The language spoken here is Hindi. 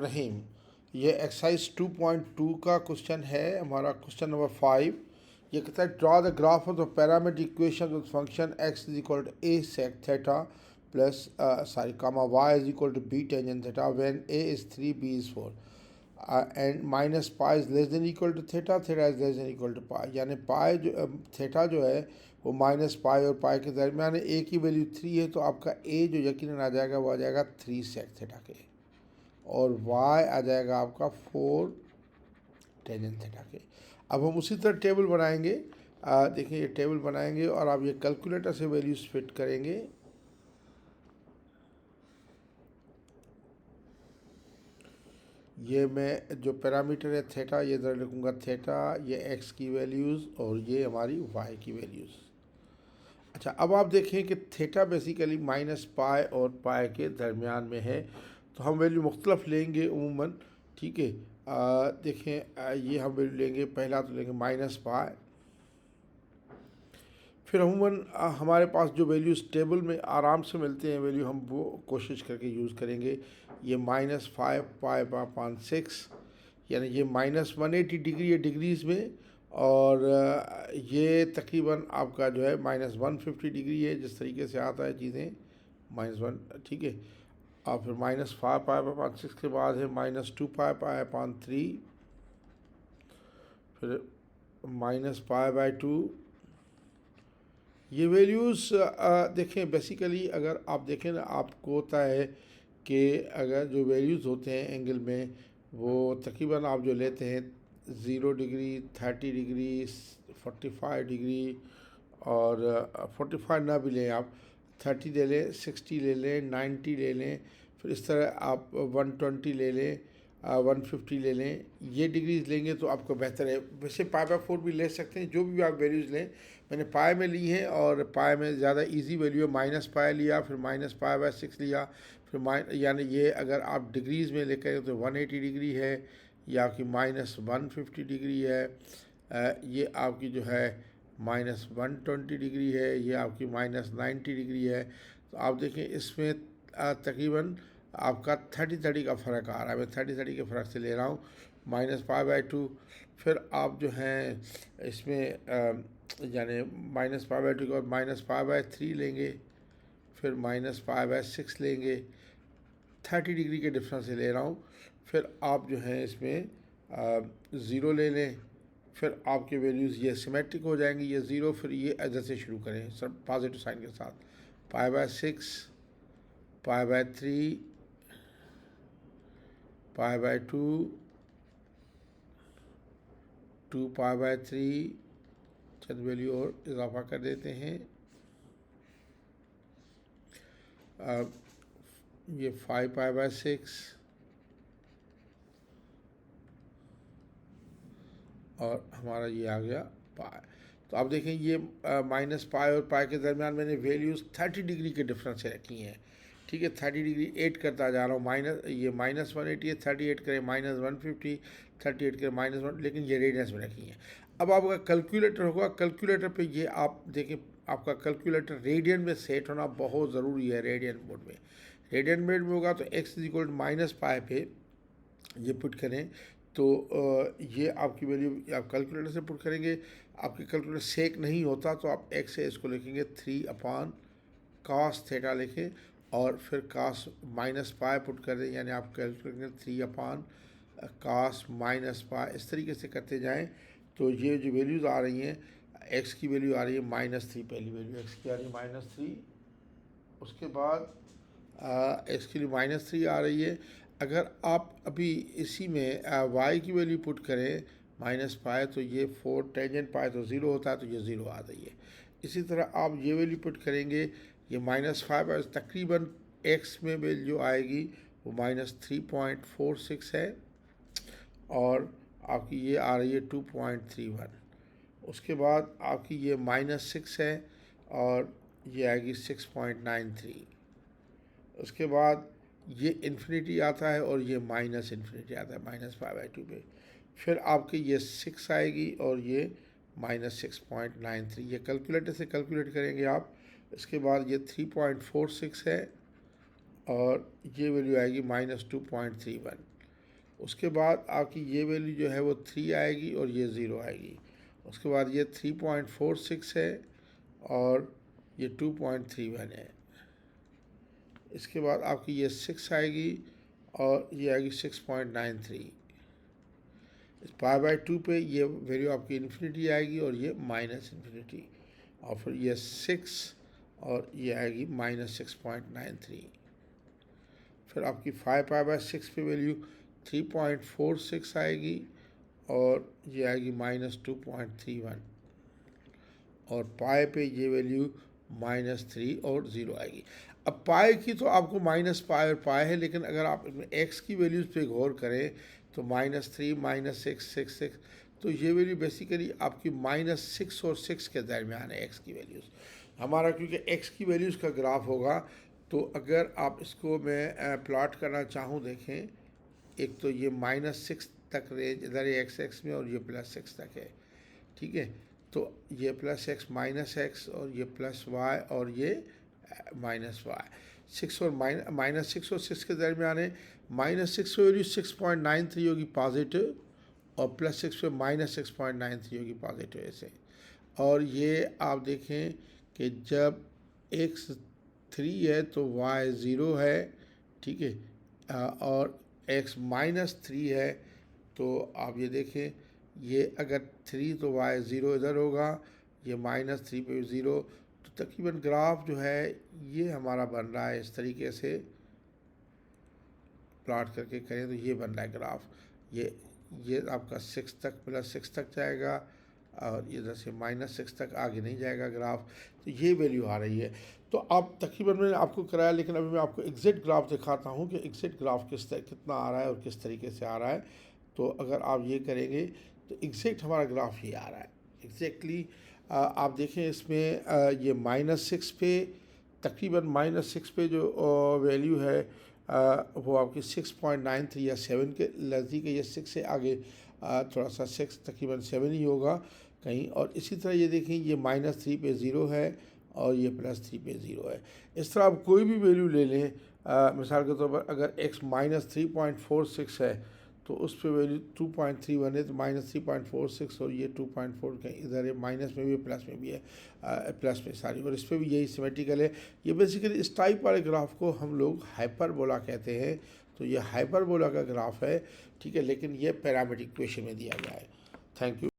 रहीम। ये एक्सरसाइज 2.2 का क्वेश्चन है, हमारा क्वेश्चन नंबर 5। ये कहता है draw the graph of the parametric equation of function x is equal to a sec theta plus comma y is equal to b tangent theta when a is 3 b is 4 and minus pi is less than equal to theta, theta is less than equal to pi. यानी पाई जो थीटा जो है वो माइनस पाई और पाई के दरमियान है। ए की वैल्यू 3 है तो आपका ए जो यकीनन आ जाएगा वो आ जाएगा 3 सेक थीटा के, और y आ जाएगा आपका 4 टेंजेंट थीटा के। अब हम उसी तरह टेबल बनाएंगे। देखिए ये टेबल बनाएंगे और आप ये कैलकुलेटर से वैल्यूज फिट करेंगे। ये मैं जो पैरामीटर है थीटा, ये इधर लिखूँगा थीटा, ये x की वैल्यूज़ और ये हमारी y की वैल्यूज़। अच्छा, अब आप देखें कि थीटा बेसिकली माइनस पाई और पाई के दरमियान में है, तो हम वैल्यू मुख्तलफ लेंगे उमूमन। ठीक है, देखें ये हम वैल्यू लेंगे, पहला तो लेंगे माइनस पाई, फिर अमूमन हमारे पास जो वैल्यूज़ टेबल में आराम से मिलते हैं वैल्यू, हम वो कोशिश करके यूज़ करेंगे। ये -5 पाई बाय 6, यानी ये -180 डिग्री है डिग्रीज़ में, और ये तकरीबन आपका जो है -150 डिग्री है, जिस तरीके से आता है चीज़ें -1। ठीक है, और फिर -5 पाई बाय 6 के बाद है -2 पाई बाय 3, फिर -पाई बाय 2। ये वैल्यूज़ देखें बेसिकली अगर आप देखें ना, आपको होता है कि अगर जो वैल्यूज़ होते हैं एंगल में वो तकरीबन आप जो लेते हैं 0 डिग्री, 30 डिग्री, 45 डिग्री, और 45 ना भी लें आप, 30 ले लें, 60 ले लें, 90 ले लें, फिर इस तरह आप 120 ले लें, 150 ले लें। ये डिग्रीज लेंगे तो आपको बेहतर है। वैसे पाई बाय 4 भी ले सकते हैं, जो भी आप वैल्यूज़ लें। मैंने पाई में ली है और पाई में ज़्यादा इजी वैल्यू है, माइनस पाई लिया, फिर -पाई बाय 6 लिया, फिर यानी ये अगर आप डिग्रीज़ में लेकर तो 180 डिग्री है, या आपकी -150 डिग्री है, ये आपकी जो है -120 डिग्री है, ये आपकी -90 डिग्री है। तो आप देखें इसमें तकरीबन आपका 30 का फ़र्क आ रहा है। मैं 30 के फ़र्क से ले रहा हूँ, -पाई बाय 2। फिर आप जो हैं इसमें यानी -पाई बाय 2 के बाद -पाई बाय 3 लेंगे, फिर -पाई बाय 6 लेंगे, 30 डिग्री के डिफरेंस से ले रहा हूँ। फिर आप जो हैं इसमें 0 ले लें, फिर आपके वैल्यूज़ ये सिमेट्रिक हो जाएंगी, ये 0, फिर ये इधर से शुरू करें सब पॉजिटिव साइन के साथ, pi by 6, pi by 3, pi by 2, 2 pi by 3, Chand value और इजाफा कर देते हैं। अब ये 5 पाई बाय 6 और हमारा ये आ गया पाई। तो आप देखें ये माइनस पाई और पाई के दरमियान मैंने वैल्यूज़ 30 डिग्री के डिफरेंस से रखी हैं। ठीक है, 30 डिग्री 8 करता जा रहा हूँ, ये -180 है, 38 करें -150, 38 करें -1, लेकिन ये रेडियंस में रखी हैं। अब आपका कैलकुलेटर होगा, कैलकुलेटर पे ये आप देखें, आपका कैलकुलेटर रेडियन में सेट होना बहुत ज़रूरी है। रेडियन मोड में, रेडियन मोड में होगा तो x इज इक्वल टू -पाई पे ये पुट करें तो ये आपकी वैल्यू आप कैलकुलेटर से पुट करेंगे। आपके कैलकुलेटर सेक नहीं होता तो आप x से इसको लिखेंगे 3/cos थीटा लिखें, और फिर cos -पाई पुट कर दें, यानी आप कैलकुलेट 3/cos -पाई, इस तरीके से करते जाएं। तो ये जो वैल्यूज़ आ रही हैं, x की वैल्यू आ रही है -3, पहली वैल्यू x की आ रही है -3, उसके बाद x की वैल्यू -3 आ रही है। अगर आप अभी इसी में y की वैल्यू पुट करें -पाई, तो ये 4 टेंजेंट पाई तो 0 होता है, तो ये 0 आ रही है। इसी तरह आप ये वैल्यू पुट करेंगे, ये -5 तकरीबन x में वैल्यू आएगी वो -3.46 है, और आपकी ये आ रही है 2.31। उसके बाद आपकी ये -6 है और ये आएगी 6.93। उसके बाद ये इन्फिनिटी आता है और ये -इन्फिनिटी आता है -पाई बाय 2 पे। फिर आपके ये 6 आएगी और ये -6.93। ये कैलकुलेटर से कैलकुलेट करेंगे आप। इसके बाद ये 3.46 है और ये वैल्यू आएगी -2.31। उसके बाद आपकी ये वैल्यू जो है वो 3 आएगी और ये 0 आएगी। उसके बाद ये 3.46 है और ये 2.31 है। इसके बाद आपकी ये 6 आएगी और ये आएगी 6.93। इस π/2 पे ये वैल्यू आपकी इन्फिनिटी आएगी और ये -इन्फिनिटी, और फिर ये 6 और ये आएगी -6.93। फिर आपकी 5π/6 पे वैल्यू 3.46 आएगी और ये आएगी -2.31, और पाए पे ये वैल्यू -3 और 0 आएगी। अब पाए की तो आपको -π और पाए है, लेकिन अगर आप एक्स की वैल्यूज़ पे गौर करें तो -3, -6, 6, 6, तो ये वैल्यू बेसिकली आपकी -6 और 6 के दरमियान है एक्स की वैल्यूज़ हमारा, क्योंकि एक्स की वैल्यूज़ का ग्राफ होगा। तो अगर आप इसको मैं प्लॉट करना चाहूँ, देखें, एक तो ये -6 तक रेंज इधर है एक्स में और ये +6 तक है, ठीक है। तो ये +x -x और ये +y और ये -y, 6 और -6 और 6 के दरमियान है। -6 पे वैल्यू 6.93 होगी पॉजिटिव और +6 पे -6.93 होगी पॉजिटिव ऐसे। और ये आप देखें कि जब x 3 है तो y 0 है, ठीक है, और x -3 है तो आप ये देखें, ये अगर 3 तो y 0 इधर होगा, ये -3 पे 0, तो तकरीबन ग्राफ जो है ये हमारा बन रहा है। इस तरीके से प्लॉट करके करें तो ये बन रहा है ग्राफ। ये आपका 6 तक +6 तक जाएगा और इधर से -6 तक आगे नहीं जाएगा ग्राफ, तो ये वैल्यू आ रही है। तो आप तकरीबन मैंने आपको कराया, लेकिन अभी मैं आपको एग्जैक्ट ग्राफ दिखाता हूँ कि एग्जैक्ट ग्राफ कितना आ रहा है और किस तरीके से आ रहा है। तो अगर आप ये करेंगे तो एग्जैक्ट हमारा ग्राफ ये आ रहा है एग्जैक्टली। आप देखें इसमें ये -6 पे तकरीबन -6 पे जो वैल्यू है वो आपकी 6.93 या 7 के नज़दीक है। ये 6 से आगे थोड़ा सा 6 तकरीबन 7 ही होगा कहीं। और इसी तरह ये देखें, ये -3 पे 0 है और ये +3 पे 0 है। इस तरह आप कोई भी वैल्यू ले लें, मिसाल के तौर पर अगर x -3.46 है तो उस पर वैल्यू 2.31 है, तो -3.46 और ये 2.4 कहीं इधर है, माइनस में भी है प्लस में भी है, प्लस में सारी, और इस पर भी यही सिमेट्रिकल है। ये बेसिकली इस टाइप वाले ग्राफ को हम लोग हाइपरबोला कहते हैं। तो ये हाइपरबोला का ग्राफ है, ठीक है, लेकिन ये पैरामीट्रिक इक्वेशन में दिया गया है। Thank you.